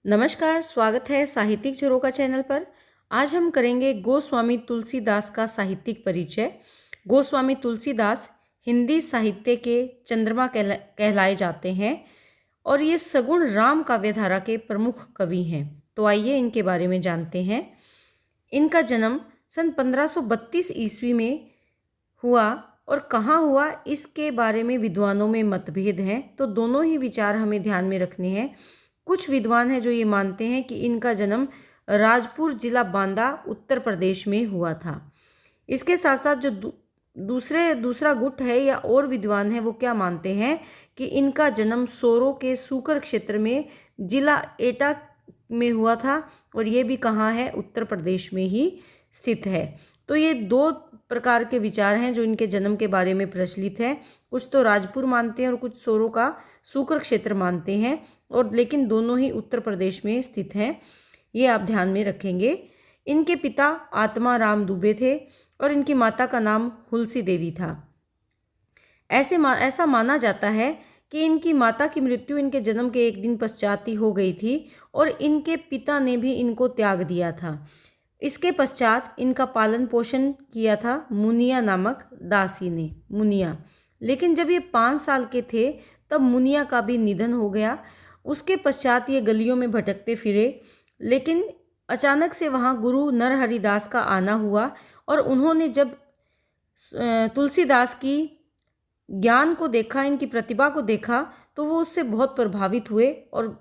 नमस्कार, स्वागत है साहित्यिक झरोखा चैनल पर। आज हम करेंगे गोस्वामी तुलसीदास का साहित्यिक परिचय। गोस्वामी तुलसीदास हिंदी साहित्य के चंद्रमा कहलाए जाते हैं और ये सगुण राम काव्यधारा के प्रमुख कवि हैं। तो आइए इनके बारे में जानते हैं। इनका जन्म सन 1532 ईस्वी में हुआ और कहाँ हुआ, इसके बारे में विद्वानों में मतभेद हैं। तो दोनों ही विचार हमें ध्यान में रखने हैं। कुछ विद्वान हैं जो ये मानते हैं कि इनका जन्म राजपुर जिला बांदा उत्तर प्रदेश में हुआ था। इसके साथ साथ जो दूसरा गुट है या और विद्वान है वो क्या मानते हैं कि इनका जन्म सोरो के सूकर क्षेत्र में जिला एटा में हुआ था और ये भी कहाँ है, उत्तर प्रदेश में ही स्थित है। तो ये दो प्रकार के विचार हैं जो इनके जन्म के बारे में प्रचलित है। कुछ तो राजपुर मानते हैं और कुछ सोरो का सूकर क्षेत्र मानते हैं, और लेकिन दोनों ही उत्तर प्रदेश में स्थित हैं। ये आप ध्यान में रखेंगे। इनके पिता आत्मा राम दुबे थे और इनकी माता का नाम हुलसी देवी था। ऐसा माना जाता है कि इनकी माता की मृत्यु इनके जन्म के एक दिन पश्चात ही हो गई थी और इनके पिता ने भी इनको त्याग दिया था। इसके पश्चात इनका पालन पोषण किया था मुनिया नामक दासी ने, मुनिया। लेकिन जब ये 5 साल के थे तब मुनिया का भी निधन हो गया। उसके पश्चात ये गलियों में भटकते फिरे, लेकिन अचानक से वहाँ गुरु नरहरिदास का आना हुआ और उन्होंने जब तुलसीदास की ज्ञान को देखा, इनकी प्रतिभा को देखा, तो वो उससे बहुत प्रभावित हुए और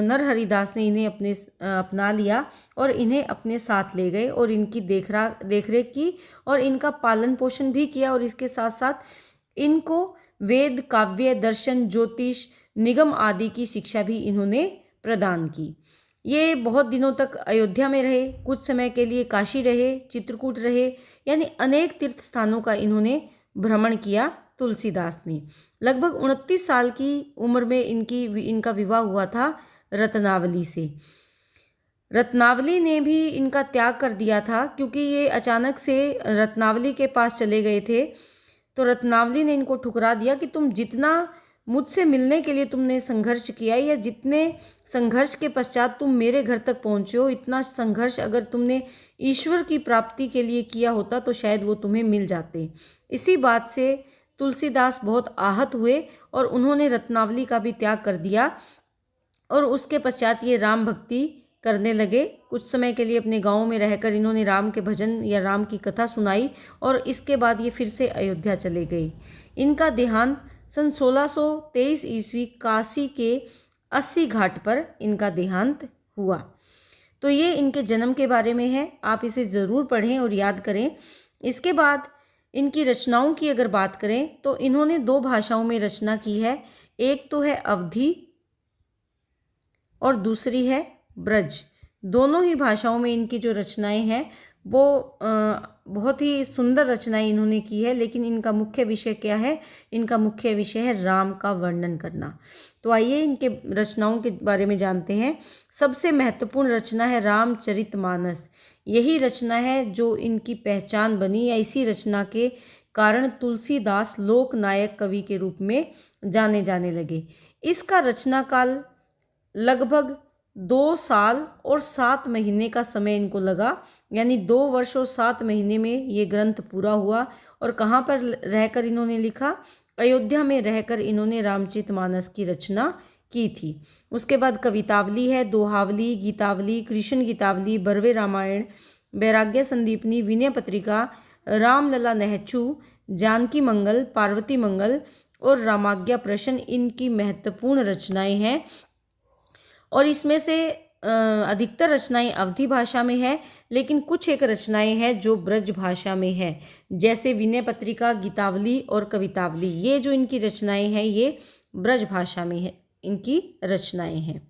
नरहरिदास ने इन्हें अपना लिया और इन्हें अपने साथ ले गए और इनकी देखरेख की और इनका पालन पोषण भी किया। और इसके साथ साथ इनको वेद, काव्य, दर्शन, ज्योतिष, निगम आदि की शिक्षा भी इन्होंने प्रदान की। ये बहुत दिनों तक अयोध्या में रहे, कुछ समय के लिए काशी रहे, चित्रकूट रहे, यानी अनेक तीर्थ स्थानों का इन्होंने भ्रमण किया तुलसीदास ने। लगभग 29 साल की उम्र में इनका विवाह हुआ था रत्नावली से। रत्नावली ने भी इनका त्याग कर दिया था क्योंकि ये अचानक से रत्नावली के पास चले गए थे। तो रत्नावली ने इनको ठुकरा दिया कि तुम जितना मुझसे मिलने के लिए तुमने संघर्ष किया या जितने संघर्ष के पश्चात तुम मेरे घर तक पहुँचे हो, इतना संघर्ष अगर तुमने ईश्वर की प्राप्ति के लिए किया होता तो शायद वो तुम्हें मिल जाते। इसी बात से तुलसीदास बहुत आहत हुए और उन्होंने रत्नावली का भी त्याग कर दिया और उसके पश्चात ये राम भक्ति करने लगे। कुछ समय के लिए अपने गांव में रहकर इन्होंने राम के भजन या राम की कथा सुनाई और इसके बाद ये फिर से अयोध्या चले गए। इनका देहांत सन 1623 ईस्वी काशी के 80 घाट पर इनका देहांत हुआ। तो ये इनके जन्म के बारे में है, आप इसे ज़रूर पढ़ें और याद करें। इसके बाद इनकी रचनाओं की अगर बात करें तो इन्होंने 2 भाषाओं में रचना की है। एक तो है अवधी और दूसरी है ब्रज। दोनों ही भाषाओं में इनकी जो रचनाएं हैं वो बहुत ही सुंदर रचनाएं इन्होंने की है। लेकिन इनका मुख्य विषय क्या है? इनका मुख्य विषय है राम का वर्णन करना। तो आइए इनके रचनाओं के बारे में जानते हैं। सबसे महत्वपूर्ण रचना है रामचरितमानस। यही रचना है जो इनकी पहचान बनी, या इसी रचना के कारण तुलसीदास लोक नायक कवि के रूप में जाने लगे। इसका रचना काल लगभग 2 साल और 7 महीने का समय इनको लगा, यानी 2 वर्ष और 7 महीने में ये ग्रंथ पूरा हुआ। और कहाँ पर रहकर इन्होंने लिखा? अयोध्या में रहकर इन्होंने रामचरितमानस की रचना की थी। उसके बाद कवितावली है, दोहावली, गीतावली, कृष्ण गीतावली, बरवे रामायण, वैराग्य संदीपनी, विनय पत्रिका, रामलला नहचू, जानकी मंगल, पार्वती मंगल और रामाज्ञा प्रश्न इनकी महत्वपूर्ण रचनाएं हैं। और इसमें से अधिकतर रचनाएं अवधी भाषा में है, लेकिन कुछ एक रचनाएं हैं जो ब्रज भाषा में है, जैसे विनय पत्रिका, गीतावली और कवितावली। ये जो इनकी रचनाएं हैं ये ब्रज भाषा में है, इनकी रचनाएं हैं।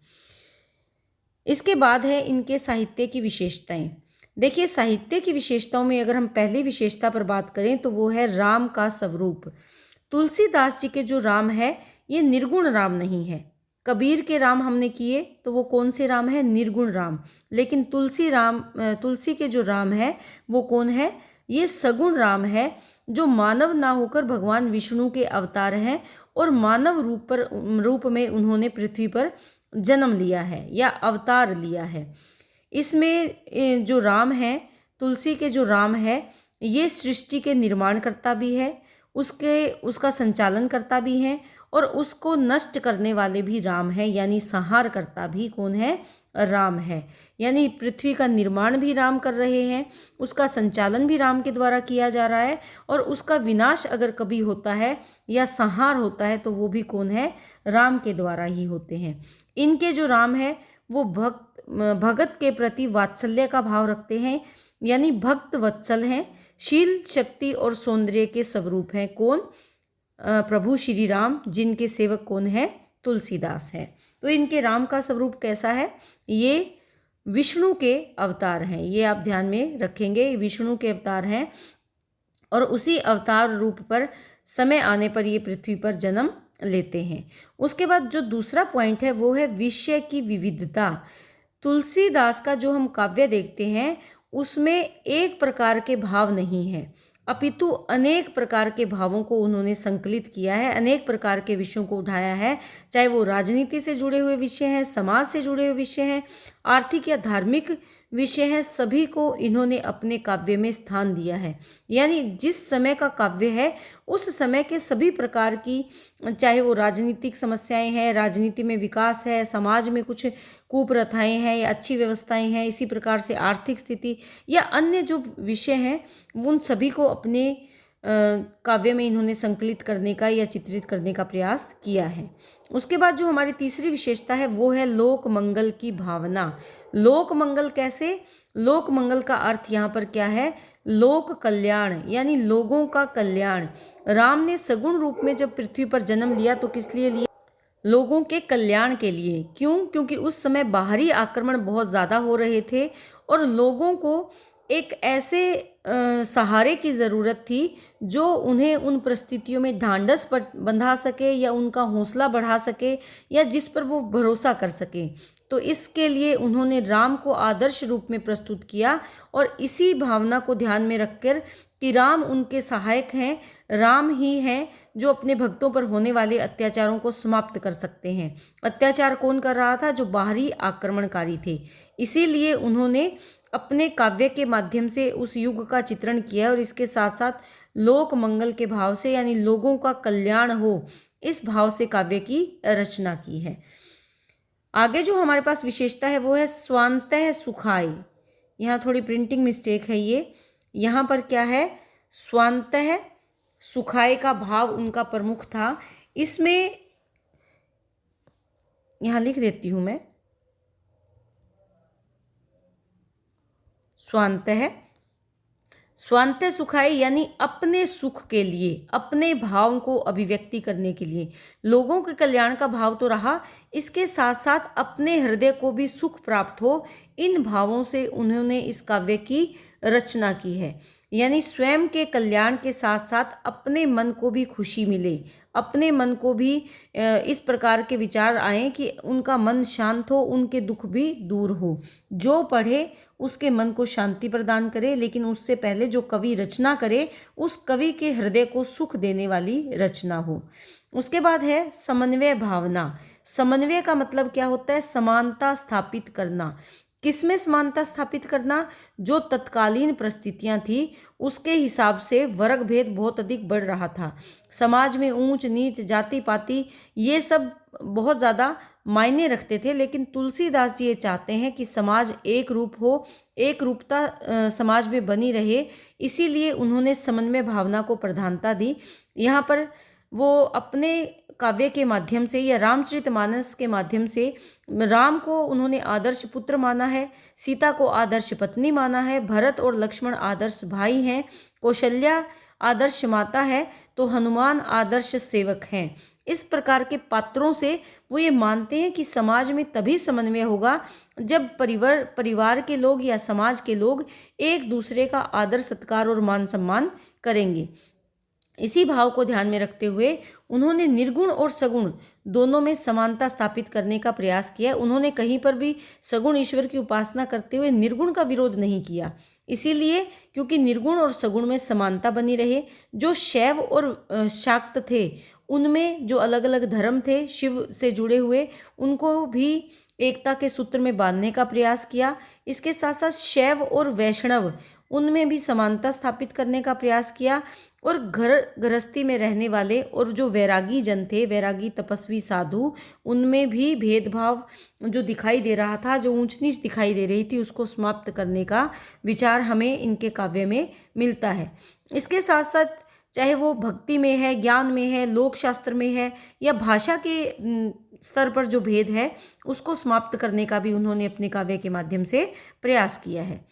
इसके बाद है इनके साहित्य की विशेषताएं। देखिए, साहित्य की विशेषताओं में अगर हम पहली विशेषता पर बात करें तो वो है राम का स्वरूप। तुलसीदास जी के जो राम है ये निर्गुण राम नहीं है। कबीर के राम हमने किए तो वो कौन से राम है? निर्गुण राम। लेकिन तुलसी के जो राम है वो कौन है? ये सगुण राम है, जो मानव ना होकर भगवान विष्णु के अवतार हैं और मानव रूप में उन्होंने पृथ्वी पर जन्म लिया है या अवतार लिया है। इसमें जो राम है, तुलसी के जो राम है, ये सृष्टि के निर्माणकर्ता भी है, उसका संचालन करता भी है, और उसको नष्ट करने वाले भी राम है, यानी संहार करता भी कौन है? राम है। यानी पृथ्वी का निर्माण भी राम कर रहे हैं, उसका संचालन भी राम के द्वारा किया जा रहा है, और उसका विनाश अगर कभी होता है या संहार होता है तो वो भी कौन है? राम के द्वारा ही होते हैं। इनके जो राम है वो भगत के प्रति वात्सल्य का भाव रखते हैं, यानी भक्त वत्सल हैं। शील, शक्ति और सौंदर्य के स्वरूप हैं कौन? प्रभु श्री राम, जिनके सेवक कौन है? तुलसीदास है। तो इनके राम का स्वरूप कैसा है? ये विष्णु के अवतार हैं, ये आप ध्यान में रखेंगे, विष्णु के अवतार हैं, और उसी अवतार रूप पर समय आने पर ये पृथ्वी पर जन्म लेते हैं। उसके बाद जो दूसरा पॉइंट है वो है विषय की विविधता। तुलसीदास का जो हम काव्य देखते हैं उसमें एक प्रकार के भाव नहीं है, अपितु अनेक प्रकार के भावों को उन्होंने संकलित किया है, अनेक प्रकार के विषयों को उठाया है, चाहे वो राजनीति से जुड़े हुए विषय हैं, समाज से जुड़े हुए विषय हैं, आर्थिक या धार्मिक विषय हैं, सभी को इन्होंने अपने काव्य में स्थान दिया है। यानी जिस समय का काव्य है उस समय के सभी प्रकार की, चाहे वो राजनीतिक समस्याएं हैं, राजनीति में विकास है, समाज में कुछ कुप्रथाएं हैं या अच्छी व्यवस्थाएं हैं, इसी प्रकार से आर्थिक स्थिति या अन्य जो विषय हैं, उन सभी को अपने काव्य में इन्होंने संकलित करने का या चित्रित करने का प्रयास किया है। उसके बाद जो हमारी तीसरी विशेषता है वो है लोक मंगल की भावना। लोक मंगल कैसे? लोक मंगल का अर्थ यहाँ पर क्या है? लोक कल्याण, यानी लोगों का कल्याण। राम ने सगुण रूप में जब पृथ्वी पर जन्म लिया तो किस लिए लिया? लोगों के कल्याण के लिए। क्यों? क्योंकि उस समय बाहरी आक्रमण बहुत ज़्यादा हो रहे थे और लोगों को एक ऐसे सहारे की ज़रूरत थी जो उन्हें उन परिस्थितियों में ढांढस बंधा सके या उनका हौसला बढ़ा सके या जिस पर वो भरोसा कर सके। तो इसके लिए उन्होंने राम को आदर्श रूप में प्रस्तुत किया और इसी भावना को ध्यान में रखकर कि राम उनके सहायक हैं, राम ही हैं जो अपने भक्तों पर होने वाले अत्याचारों को समाप्त कर सकते हैं। अत्याचार कौन कर रहा था? जो बाहरी आक्रमणकारी थे। इसीलिए उन्होंने अपने काव्य के माध्यम से उस युग का चित्रण किया और इसके साथ साथ लोक मंगल के भाव से, यानी लोगों का कल्याण हो, इस भाव से काव्य की रचना की है। आगे जो हमारे पास विशेषता है वो है स्वांतः सुखाय। यहाँ थोड़ी प्रिंटिंग मिस्टेक है, ये यहाँ पर क्या है? स्वांतः सुखाय का भाव उनका प्रमुख था। इसमें यहाँ लिख देती हूँ मैं, स्वांतः सुखाय यानी अपने सुख के लिए, अपने भाव को अभिव्यक्ति करने के लिए। लोगों के कल्याण का भाव तो रहा, इसके साथ साथ अपने हृदय को भी सुख प्राप्त हो, इन भावों से उन्होंने इस काव्य की रचना की है। यानी स्वयं के कल्याण के साथ साथ अपने मन को भी खुशी मिले, अपने मन को भी इस प्रकार के विचार आए कि उनका मन शांत हो, उनके दुख भी दूर हो। जो पढ़े उसके मन को शांति प्रदान करे, लेकिन उससे पहले जो कवि रचना करे उस कवि के हृदय को सुख देने वाली रचना हो। उसके बाद है समन्वय भावना। समन्वय का मतलब क्या होता है? समानता स्थापित करना। किसमें समानता स्थापित करना? जो तत्कालीन परिस्थितियां थी उसके हिसाब से वर्ग भेद बहुत अधिक बढ़ रहा था। समाज में ऊंच नीच, जाति पाति, ये सब बहुत ज़्यादा मायने रखते थे, लेकिन तुलसीदास जी ये चाहते हैं कि समाज एक रूप हो, एक रूपता समाज में बनी रहे, इसीलिए उन्होंने समन्वय भावना को प्रधानता दी। यहाँ पर वो अपने काव्य के माध्यम से या रामचरितमानस के माध्यम से राम को उन्होंने आदर्श पुत्र माना है, सीता को आदर्श पत्नी माना है, भरत और लक्ष्मण आदर्श भाई हैं, कौशल्या आदर्श माता है, तो हनुमान आदर्श सेवक हैं। इस प्रकार के पात्रों से वो ये मानते हैं कि समाज में तभी समन्वय होगा जब परिवार के लोग या समाज के लोग एक दूसरे का आदर सत्कार और मान सम्मान करेंगे। इसी भाव को ध्यान में रखते हुए उन्होंने निर्गुण और सगुण दोनों में समानता स्थापित करने का प्रयास किया। उन्होंने कहीं पर भी सगुण ईश्वर की उपासना करते हुए निर्गुण का विरोध नहीं किया, इसीलिए क्योंकि निर्गुण और सगुण में समानता बनी रहे। जो शैव और शाक्त थे उनमें जो अलग अलग धर्म थे शिव से जुड़े हुए, उनको भी एकता के सूत्र में बांधने का प्रयास किया। इसके साथ साथ शैव और वैष्णव, उनमें भी समानता स्थापित करने का प्रयास किया। और घर गृहस्थी में रहने वाले और जो वैरागी जन थे, वैरागी तपस्वी साधु, उनमें भी भेदभाव जो दिखाई दे रहा था, जो ऊंच नीच दिखाई दे रही थी, उसको समाप्त करने का विचार हमें इनके काव्य में मिलता है। इसके साथ साथ चाहे वो भक्ति में है, ज्ञान में है, लोक शास्त्र में है, या भाषा के स्तर पर जो भेद है उसको समाप्त करने का भी उन्होंने अपने काव्य के माध्यम से प्रयास किया है।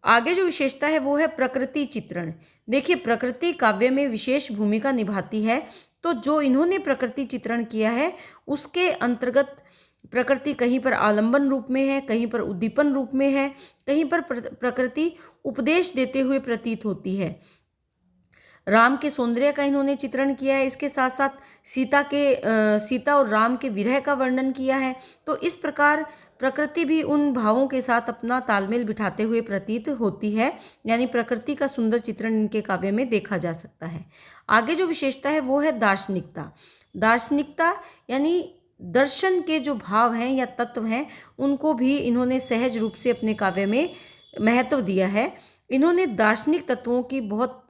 आगे जो विशेषता है वो है प्रकृति चित्रण। देखिए, प्रकृति काव्य में विशेष भूमिका निभाती है। तो जो इन्होंने प्रकृति चित्रण किया है उसके अंतर्गत प्रकृति कहीं पर आलंबन रूप में है, कहीं पर उद्दीपन रूप में है, कहीं पर प्रकृति उपदेश देते हुए प्रतीत होती है। राम के सौंदर्य का इन्होंने चित्रण किया है। इसके साथ साथ सीता और राम के विरह का वर्णन किया है। तो इस प्रकार प्रकृति भी उन भावों के साथ अपना तालमेल बिठाते हुए प्रतीत होती है, यानी प्रकृति का सुंदर चित्रण इनके काव्य में देखा जा सकता है। आगे जो विशेषता है वो है दार्शनिकता। दार्शनिकता यानी दर्शन के जो भाव हैं या तत्व हैं, उनको भी इन्होंने सहज रूप से अपने काव्य में महत्व दिया है। इन्होंने दार्शनिक तत्वों की बहुत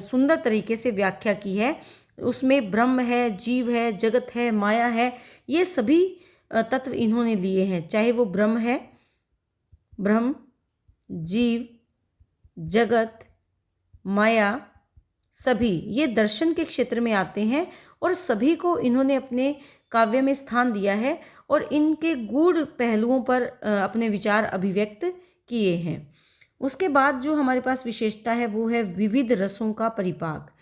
सुंदर तरीके से व्याख्या की है। उसमें ब्रह्म है, जीव है, जगत है, माया है, ये सभी तत्व इन्होंने लिए हैं। चाहे वो ब्रह्म है, ब्रह्म, जीव, जगत, माया, सभी ये दर्शन के क्षेत्र में आते हैं और सभी को इन्होंने अपने काव्य में स्थान दिया है और इनके गूढ़ पहलुओं पर अपने विचार अभिव्यक्त किए हैं। उसके बाद जो हमारे पास विशेषता है वो है विविध रसों का परिपाक।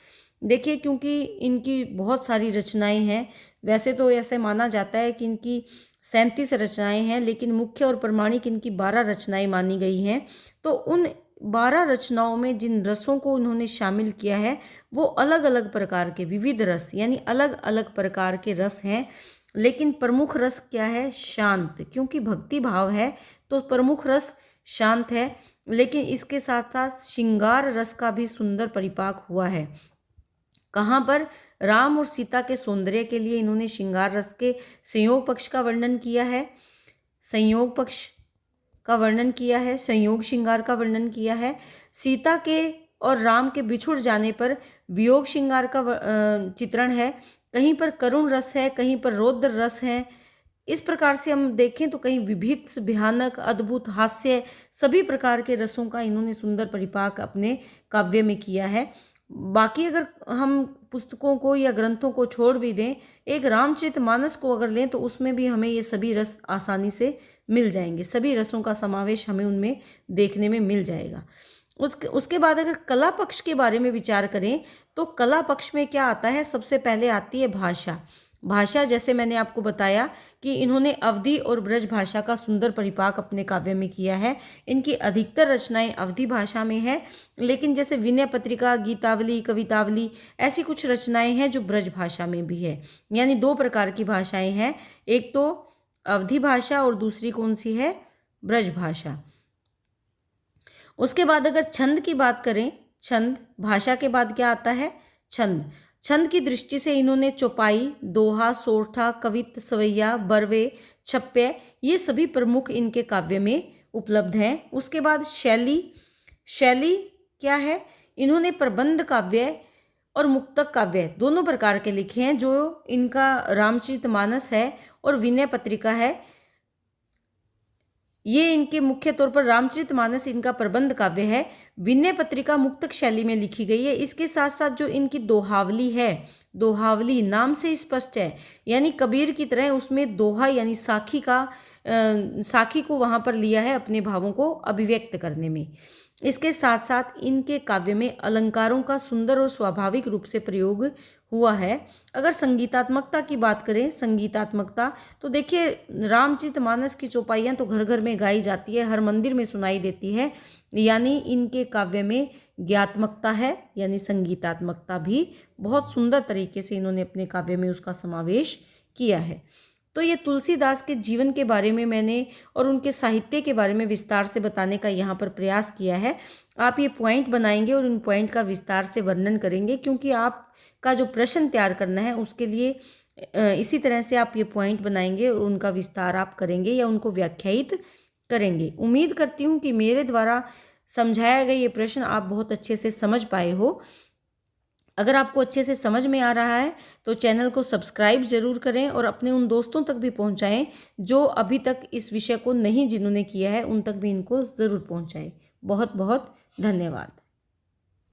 देखिए, क्योंकि इनकी बहुत सारी रचनाएं हैं, वैसे तो ऐसे माना जाता है कि इनकी 37 रचनाएं हैं, लेकिन मुख्य और प्रमाणिक इनकी 12 रचनाएं मानी गई हैं। तो उन 12 रचनाओं में जिन रसों को उन्होंने शामिल किया है वो अलग अलग प्रकार के विविध रस, यानी अलग अलग प्रकार के रस हैं। लेकिन प्रमुख रस क्या है? शांत। क्योंकि भक्ति भाव है तो प्रमुख रस शांत है। लेकिन इसके साथ साथ श्रृंगार रस का भी सुंदर परिपाक हुआ है। कहाँ पर? राम और सीता के सौंदर्य के लिए इन्होंने श्रृंगार रस के संयोग पक्ष का वर्णन किया है, संयोग पक्ष का वर्णन किया है, संयोग श्रृंगार का वर्णन किया है। सीता के और राम के बिछुड़ जाने पर वियोग श्रृंगार का चित्रण है। कहीं पर करुण रस है, कहीं पर रौद्र रस है। इस प्रकार से हम देखें तो कहीं विभत्स, भयानक, अद्भुत, हास्य, सभी प्रकार के रसों का इन्होंने सुंदर परिपाक अपने काव्य में किया है। बाकी अगर हम पुस्तकों को या ग्रंथों को छोड़ भी दें, एक रामचरितमानस को अगर लें तो उसमें भी हमें ये सभी रस आसानी से मिल जाएंगे। सभी रसों का समावेश हमें उनमें देखने में मिल जाएगा। उसके बाद अगर कला पक्ष के बारे में विचार करें तो कला पक्ष में क्या आता है? सबसे पहले आती है भाषा। भाषा, जैसे मैंने आपको बताया कि इन्होंने अवधी और ब्रज भाषा का सुंदर परिपाक अपने काव्य में किया है। इनकी अधिकतर रचनाएं अवधी भाषा में है, लेकिन जैसे विनय पत्रिका, गीतावली, कवितावली, ऐसी कुछ रचनाएं हैं जो ब्रज भाषा में भी है। यानी दो प्रकार की भाषाएं हैं, एक तो अवधी भाषा और दूसरी कौन सी है? ब्रज भाषा। उसके बाद अगर छंद की बात करें, छंद भाषा के बाद क्या आता है? छंद। छंद की दृष्टि से इन्होंने चौपाई, दोहा, सोरठा, कवित्त, सवैया, बरवे, छप्पे, ये सभी प्रमुख इनके काव्य में उपलब्ध हैं। उसके बाद शैली। शैली क्या है? इन्होंने प्रबंध काव्य और मुक्तक काव्य दोनों प्रकार के लिखे हैं। जो इनका रामचरितमानस है और विनय पत्रिका है, ये इनके मुख्य तौर पर रामचरितमानस इनका प्रबंध काव्य है, विनय पत्रिका मुक्तक शैली में लिखी गई है। इसके साथ साथ जो इनकी दोहावली है, दोहावली नाम से स्पष्ट है, यानी कबीर की तरह उसमें दोहा यानी साखी को वहाँ पर लिया है अपने भावों को अभिव्यक्त करने में। इसके साथ साथ इनके काव्य में अलंकारों का सुंदर और स्वाभाविक रूप से प्रयोग हुआ है। अगर संगीतात्मकता की बात करें, संगीतात्मकता, तो देखिए रामचरितमानस की चौपाइयाँ तो घर घर में गाई जाती है, हर मंदिर में सुनाई देती है, यानी इनके काव्य में ज्ञात्मकता है, यानी संगीतात्मकता भी बहुत सुंदर तरीके से इन्होंने अपने काव्य में उसका समावेश किया है। तो ये तुलसीदास के जीवन के बारे में मैंने और उनके साहित्य के बारे में विस्तार से बताने का यहाँ पर प्रयास किया है। आप ये पॉइंट बनाएंगे और उन पॉइंट का विस्तार से वर्णन करेंगे, क्योंकि आप का जो प्रश्न तैयार करना है उसके लिए इसी तरह से आप ये पॉइंट बनाएंगे और उनका विस्तार आप करेंगे या उनको व्याख्यायित करेंगे। उम्मीद करती हूँ कि मेरे द्वारा समझाया गया ये प्रश्न आप बहुत अच्छे से समझ पाए हो। अगर आपको अच्छे से समझ में आ रहा है तो चैनल को सब्सक्राइब जरूर करें और अपने उन दोस्तों तक भी पहुंचाएं जो अभी तक इस विषय को नहीं जिन्होंने किया है, उन तक भी इनको ज़रूर पहुंचाएं। बहुत बहुत धन्यवाद।